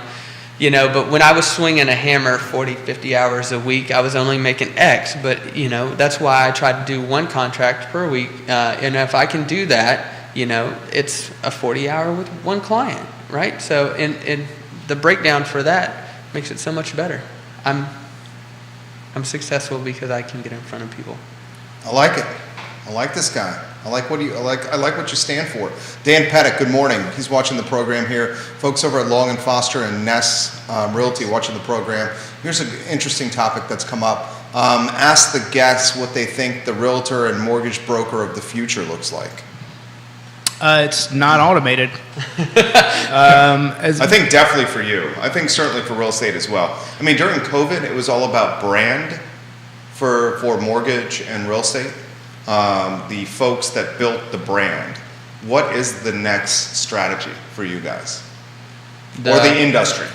But when I was swinging a hammer 40, 50 hours a week, I was only making X. But, that's why I try to do one contract per week. And if I can do that, it's a 40-hour with one client, right? So, and the breakdown for that makes it so much better. I'm successful because I can get in front of people. I like it. I like this guy. I like what you stand for. Dan Pettit, good morning. He's watching the program here. Folks over at Long and Foster and Ness Realty watching the program. Here's an interesting topic that's come up. Ask the guests what they think the realtor and mortgage broker of the future looks like. It's not automated. I think definitely for you. I think certainly for real estate as well. I mean, during COVID, it was all about brand for mortgage and real estate. The folks that built the brand. What is the next strategy for you guys? Or the industry?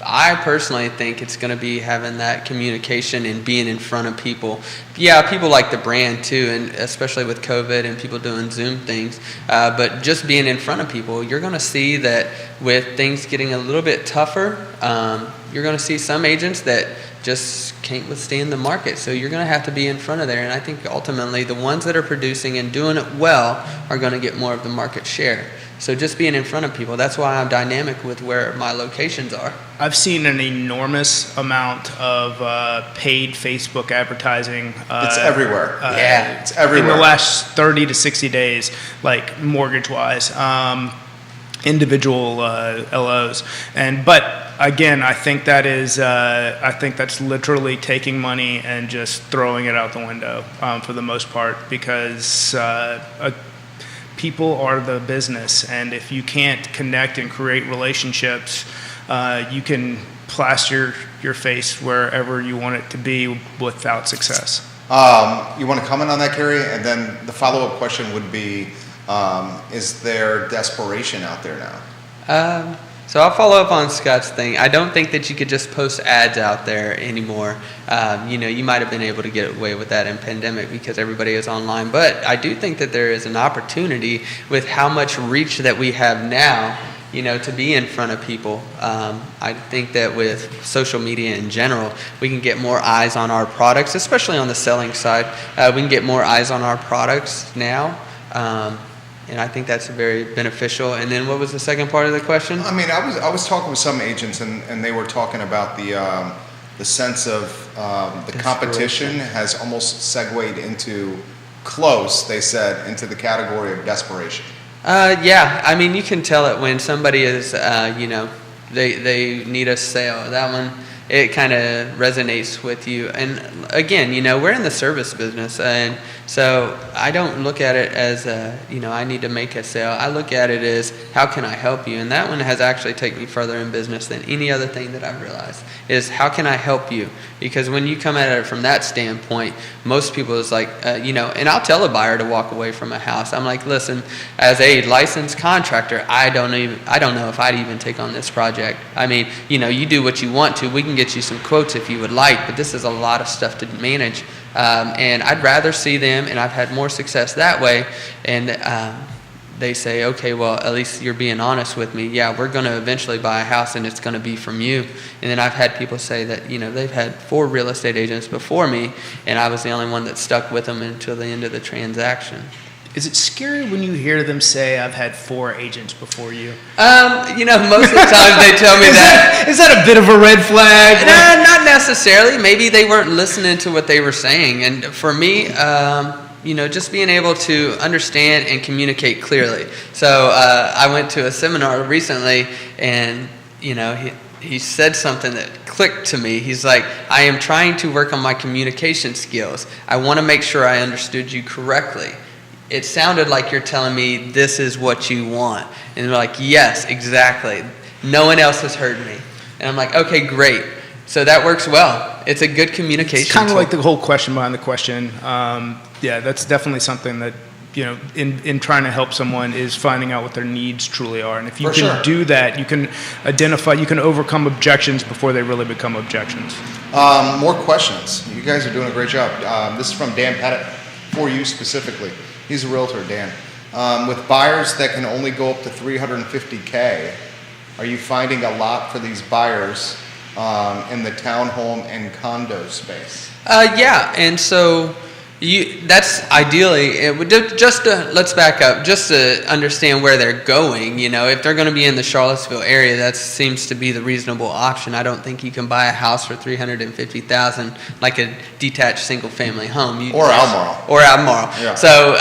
I personally think it's going to be having that communication and being in front of people. Yeah, people like the brand too, and especially with COVID and people doing Zoom things. But just being in front of people, you're going to see that with things getting a little bit tougher, you're going to see some agents that just can't withstand the market. So you're going to have to be in front of there. And I think ultimately the ones that are producing and doing it well are going to get more of the market share. So just being in front of people, that's why I'm dynamic with where my locations are. I've seen an enormous amount of paid Facebook advertising. It's everywhere. Yeah. It's everywhere. In the last 30 to 60 days, like mortgage-wise, individual LOs. But again, I think that's literally taking money and just throwing it out the window for the most part, because people are the business, and if you can't connect and create relationships, you can plaster your face wherever you want it to be without success. You want to comment on that, Gary? And then the follow-up question would be, is there desperation out there now? So I'll follow up on Scott's thing. I don't think that you could just post ads out there anymore. You might have been able to get away with that in pandemic because everybody is online. But I do think that there is an opportunity with how much reach that we have now, to be in front of people. I think that with social media in general, we can get more eyes on our products, especially on the selling side. We can get more eyes on our products now. And I think that's very beneficial. And then what was the second part of the question? I mean, I was talking with some agents, and they were talking about the sense of the competition has almost segued into they said, into the category of desperation. Yeah, I mean, you can tell it when somebody is, they need a sale. That one, it kind of resonates with you. And again, we're in the service business, and so I don't look at it as, I need to make a sale. I look at it as, how can I help you? And that one has actually taken me further in business than any other thing that I've realized, is how can I help you? Because when you come at it from that standpoint, most people is like, and I'll tell a buyer to walk away from a house. I'm like, listen, as a licensed contractor, I don't know if I'd even take on this project. I mean, you do what you want to. We can get you some quotes if you would like, but this is a lot of stuff to manage. And I'd rather see them, and I've had more success that way. And they say, okay, well, at least you're being honest with me. Yeah, we're going to eventually buy a house, and it's going to be from you. And then I've had people say that, they've had 4 real estate agents before me, and I was the only one that stuck with them until the end of the transaction. Is it scary when you hear them say, I've had 4 agents before you? Most of the time they tell me that. Is that a bit of a red flag? No, not necessarily. Maybe they weren't listening to what they were saying. And for me, just being able to understand and communicate clearly. So I went to a seminar recently, and, he said something that clicked to me. He's like, I am trying to work on my communication skills. I want to make sure I understood you correctly. It sounded like you're telling me this is what you want. And they're like, yes, exactly. No one else has heard me. And I'm like, okay, great. So that works well. It's a good communication It's kind of tool. like the whole question behind the question. Yeah, that's definitely something that, in trying to help someone, is finding out what their needs truly are. And if you can do that, you can overcome objections before they really become objections. More questions. You guys are doing a great job. This is from Dan Pettit, for you specifically. He's a realtor, Dan. With buyers that can only go up to $350K, are you finding a lot for these buyers in the townhome and condo space? Yeah, and so that's ideally, let's back up, just to understand where they're going. If they're going to be in the Charlottesville area, that seems to be the reasonable option. I don't think you can buy a house for $350,000 like a detached single-family home. Or Albemarle. Yeah. So,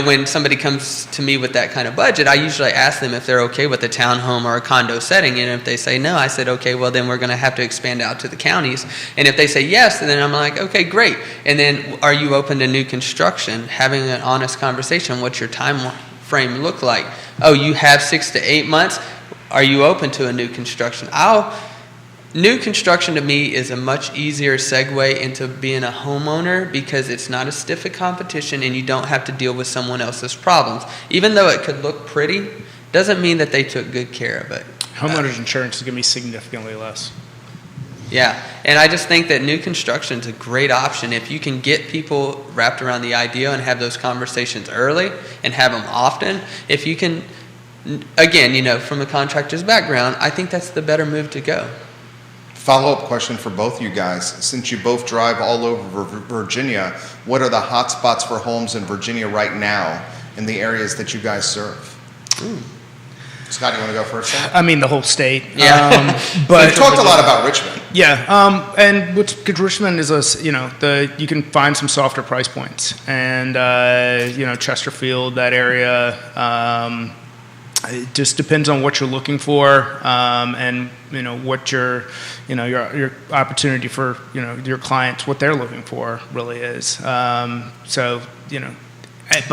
when somebody comes to me with that kind of budget, I usually ask them if they're okay with a townhome or a condo setting. And if they say no, I said, okay, well, then we're going to have to expand out to the counties. And if they say yes, then I'm like, okay, great. And then, are you open to new construction? Having an honest conversation. What's your time frame look like? Oh, you have 6 to 8 months. Are you open to a new construction? New construction to me is a much easier segue into being a homeowner because it's not as stiff a competition and you don't have to deal with someone else's problems. Even though it could look pretty, doesn't mean that they took good care of it. Homeowners insurance is going to be significantly less. Yeah, and I just think that new construction is a great option if you can get people wrapped around the idea and have those conversations early and have them often. If you can, again, from a contractor's background, I think that's the better move to go. Follow-up question for both you guys. Since you both drive all over Virginia, what are the hot spots for homes in Virginia right now in the areas that you guys serve? Scott, you want to go first? Then? I mean, the whole state. Yeah. But We talked a lot about Richmond. yeah, and what's good, Richmond is you can find some softer price points, and Chesterfield, that area. It just depends on what you're looking for, and what your opportunity for your clients, what they're looking for really is. But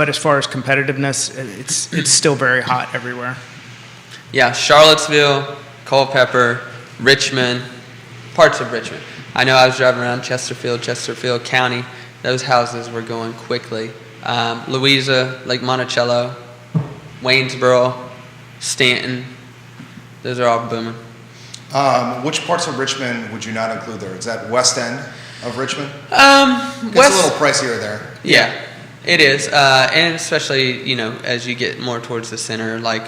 as far as competitiveness, it's still very hot everywhere. Yeah, Charlottesville, Culpeper, Richmond, parts of Richmond. I know I was driving around Chesterfield County. Those houses were going quickly. Louisa, Lake Monticello, Waynesboro, Stanton, those are all booming. Which parts of Richmond would you not include there? Is that west end of Richmond? It's a little pricier there. Yeah, it is, and especially as you get more towards the center, like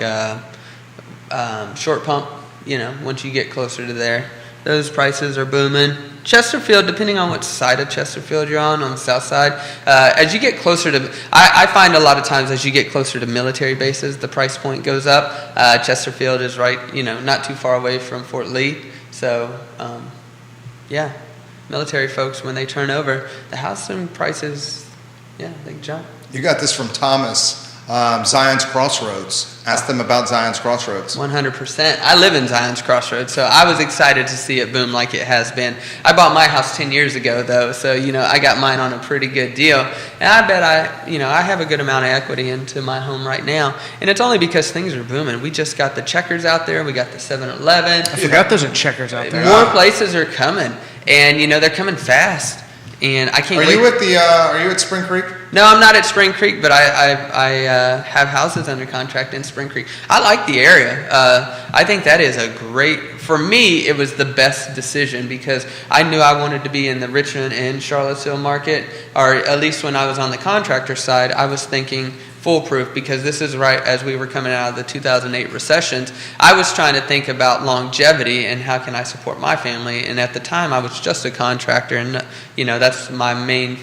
Short Pump. Once you get closer to there, those prices are booming. Chesterfield, depending on what side of Chesterfield you're on the south side, as you get closer to, I find a lot of times as you get closer to military bases, the price point goes up. Chesterfield is right, not too far away from Fort Lee. So, military folks, when they turn over, the housing prices, they jump. You got this from Thomas. Zion's Crossroads. Ask them about Zion's Crossroads. 100%. I live in Zion's Crossroads, so I was excited to see it boom like it has been. I bought my house 10 years ago, though, so, I got mine on a pretty good deal. And I bet I have a good amount of equity into my home right now. And it's only because things are booming. We just got the Checkers out there. We got the 7-Eleven. I forgot there's a Checkers out there. More places are coming, and, they're coming fast. And I can't wait. Are you at Spring Creek? No, I'm not at Spring Creek, but I have houses under contract in Spring Creek. I like the area. I think that is for me, it was the best decision because I knew I wanted to be in the Richmond and Charlottesville market, or at least when I was on the contractor side, I was thinking foolproof because this is right as we were coming out of the 2008 recessions. I was trying to think about longevity and how can I support my family. And at the time, I was just a contractor, and that's my main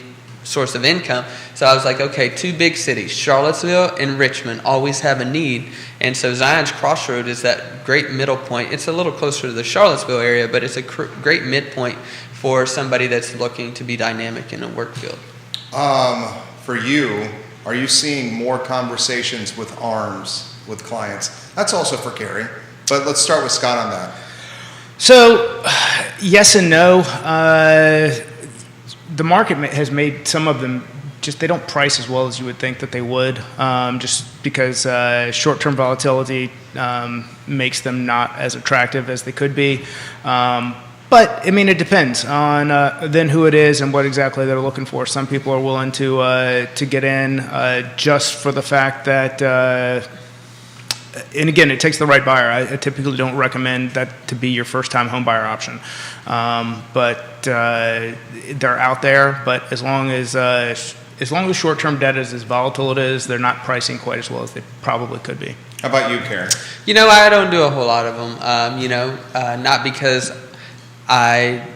source of income. So I was like, okay, two big cities, Charlottesville and Richmond, always have a need. And so Zion's Crossroad is that great middle point. It's a little closer to the Charlottesville area, but it's a great midpoint for somebody that's looking to be dynamic in a work field. For you, are you seeing more conversations with ARMs with clients? That's also for Gary, but let's start with Scott on that. So, yes and no. The market has made some of them they don't price as well as you would think that they would, just because short-term volatility makes them not as attractive as they could be. But I mean, it depends on then who it is and what exactly they're looking for. Some people are willing to get in just for the fact that, and again, it takes the right buyer. I typically don't recommend that to be your first-time home buyer option, but they're out there. But as long as short-term debt is as volatile it is, they're not pricing quite as well as they probably could be. How about you, Karen? I don't do a whole lot of them. Not because I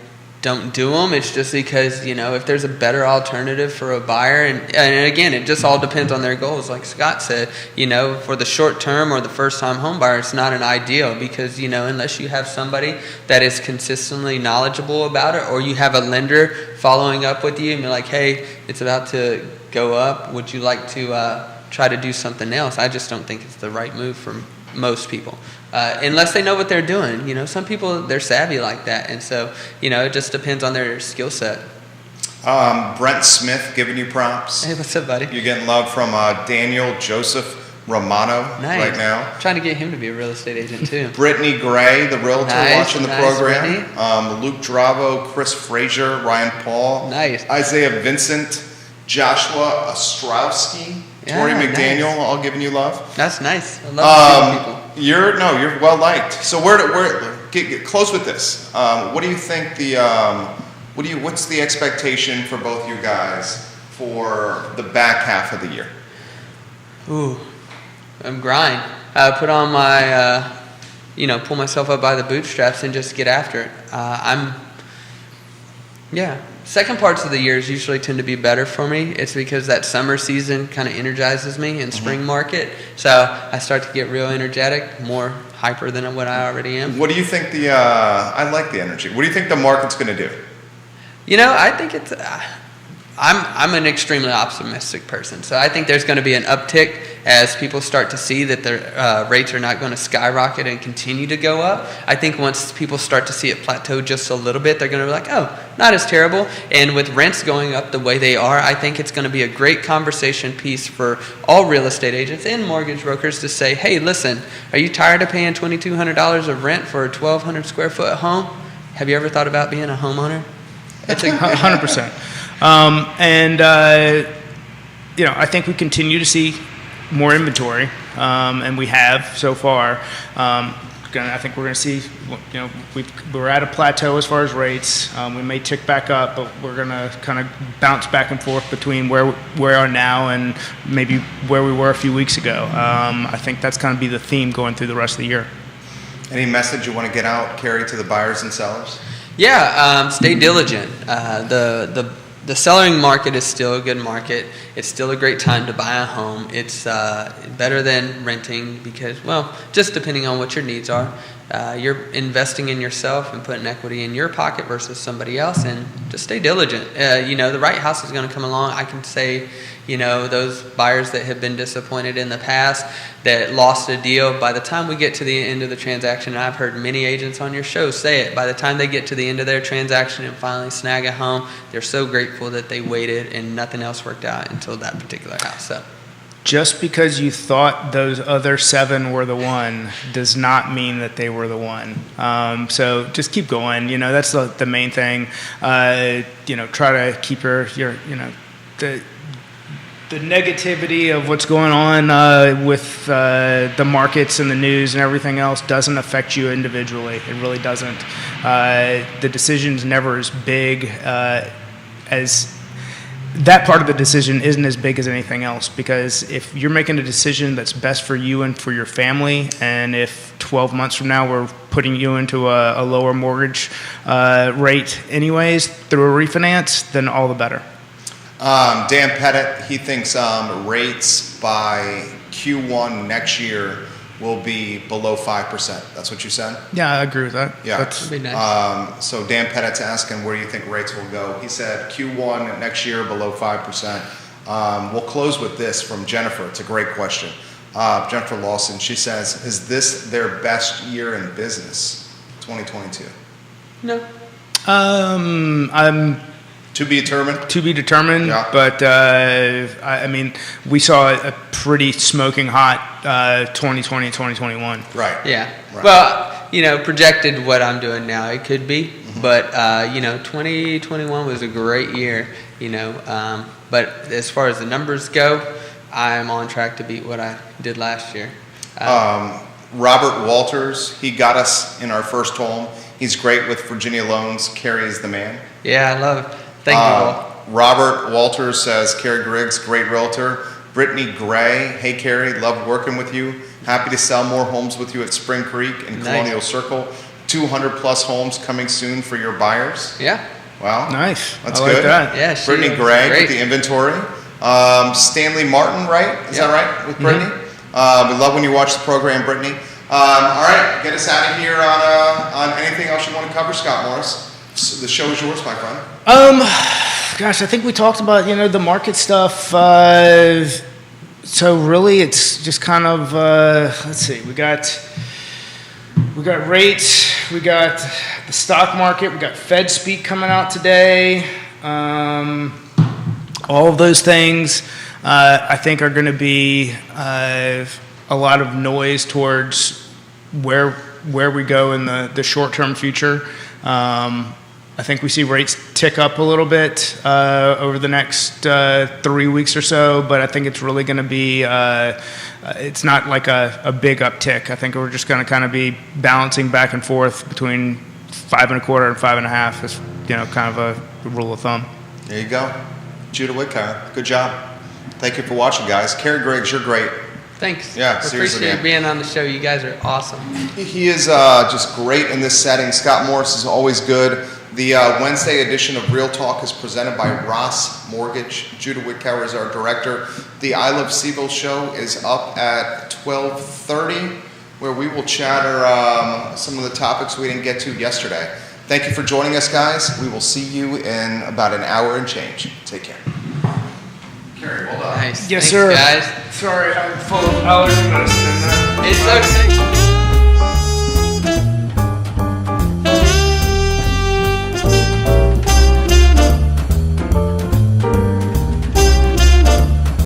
don't do them. It's just because, if there's a better alternative for a buyer, and again, it just all depends on their goals. Like Scott said, for the short term or the first time home buyer, it's not an ideal because, unless you have somebody that is consistently knowledgeable about it, or you have a lender following up with you and be like, hey, it's about to go up. Would you like to try to do something else? I just don't think it's the right move for most people. Unless they know what they're doing. Some people, they're savvy like that. And so, it just depends on their skill set. Brent Smith giving you props. Hey, what's up, buddy? You're getting love from Daniel Joseph Romano right now. I'm trying to get him to be a real estate agent, too. Brittany Gray, the realtor, watching the program. Brittany. Luke Dravo, Chris Frazier, Ryan Paul. Nice. Isaiah Vincent, Joshua Ostrowski, Tori McDaniel, all giving you love. That's nice. I love people. You're well liked. So get close with this. What do you think what's the expectation for both you guys for the back half of the year? Ooh, I'm grind. Put on my, pull myself up by the bootstraps and just get after it. second parts of the years usually tend to be better for me. It's because that summer season kind of energizes me in spring market. So I start to get real energetic, more hyper than what I already am. What do you think I like the energy. What do you think the market's going to do? You know, I think it's, I'm an extremely optimistic person. So I think there's going to be an uptick as people start to see that their rates are not going to skyrocket and continue to go up. I think once people start to see it plateau just a little bit, they're going to be like, oh, not as terrible. And with rents going up the way they are, I think it's going to be a great conversation piece for all real estate agents and mortgage brokers to say, hey, listen, are you tired of paying $2,200 of rent for a 1,200 square foot home? Have you ever thought about being a homeowner? It's 100%. You know, I think we continue to see more inventory, and we have so far. I think we're going to see, you know, we're at a plateau as far as rates. We may tick back up, but we're going to kind of bounce back and forth between where we are now and maybe where we were a few weeks ago. I think that's going to be the theme going through the rest of the year. Any message you want to get out, Carrie, to the buyers and sellers? Yeah, stay diligent. The selling market is still a good market. It's still a great time to buy a home. It's better than renting because, well, just depending on what your needs are. You're investing in yourself and putting equity in your pocket versus somebody else, and just stay diligent. You know, the right house is going to come along. I can say, you know, those buyers that have been disappointed in the past, that lost a deal, by the time we get to the end of the transaction, and I've heard many agents on your show say it, by the time they get to the end of their transaction and finally snag a home, they're so grateful that they waited and nothing else worked out until that particular house. So. Just because you thought those other 7 were the one does not mean that they were the one. So just keep going. You know, that's the main thing. You know, try to keep your you know, the negativity of what's going on with the markets and the news and everything else doesn't affect you individually. It really doesn't. The decision's never as big as that part of the decision isn't as big as anything else, because if you're making a decision that's best for you and for your family, and if 12 months from now we're putting you into a lower mortgage rate anyways through a refinance, then all the better. Dan Pettit, he thinks rates by Q1 next year will be below 5%. That's what you said? Yeah, I agree with that. Yeah. That'd be nice. So Dan Pettit's asking where do you think rates will go. He said Q1 next year below 5%. We'll close with this from Jennifer. It's a great question. Jennifer Lawson, she says, is this their best year in business, 2022? No. I'm To be determined? to be determined, Yeah. but I mean, we saw a pretty smoking hot 2020, 2021. Right. Yeah. Right. Well, you know, projected what I'm doing now, it could be. But, you know, 2021 was a great year, you know. But as far as the numbers go, I'm on track to beat what I did last year. Robert Walters, he got us in our first home. He's great with Virginia loans. Carrie is the man. Yeah, I love it. Thank you all. Robert Walters says, Carrie Griggs, great realtor. Brittany Gray, hey Carrie, love working with you. Happy to sell more homes with you at Spring Creek and Nice. Colonial Circle. 200 plus homes coming soon for your buyers. Yeah. Wow. Nice. That's I like good. that. Yeah, she Brittany was Gray great. with the inventory. Stanley Martin, right? Is that right? With Brittany? We love when you watch the program, Brittany. All right, get us out of here on anything else you want to cover, Scott Morris. The show is yours, my friend. Gosh, I think we talked about, you know, the market stuff. So really, it's just kind of let's see. We got rates. We got the stock market. We got Fed speak coming out today. All of those things, I think, are going to be a lot of noise towards where we go in the short-term future. I think we see rates tick up a little bit over the next 3 weeks or so, but I think it's really going to be, it's not like a big uptick. I think we're just going to kind of be balancing back and forth between 5.25 and 5.5 is, you know, kind of a rule of thumb. There you go. Judah Whitcomb, good job. Thank you for watching, guys. Carrie Griggs, you're great. Thanks. Yeah, seriously, Appreciate man. being on the show. You guys are awesome. He is just great in this setting. Scott Morris is always good. The Wednesday edition of Real Talk is presented by Ross Mortgage. Judah Wickower is our director. The I Love Seville show is up at 12:30, where we will chatter some of the topics we didn't get to yesterday. Thank you for joining us, guys. We will see you in about an hour and change. Take care. Carrie, well done. Nice. Yes, Thanks, sir. guys. Sorry, I'm full of allergy medicine. It's okay.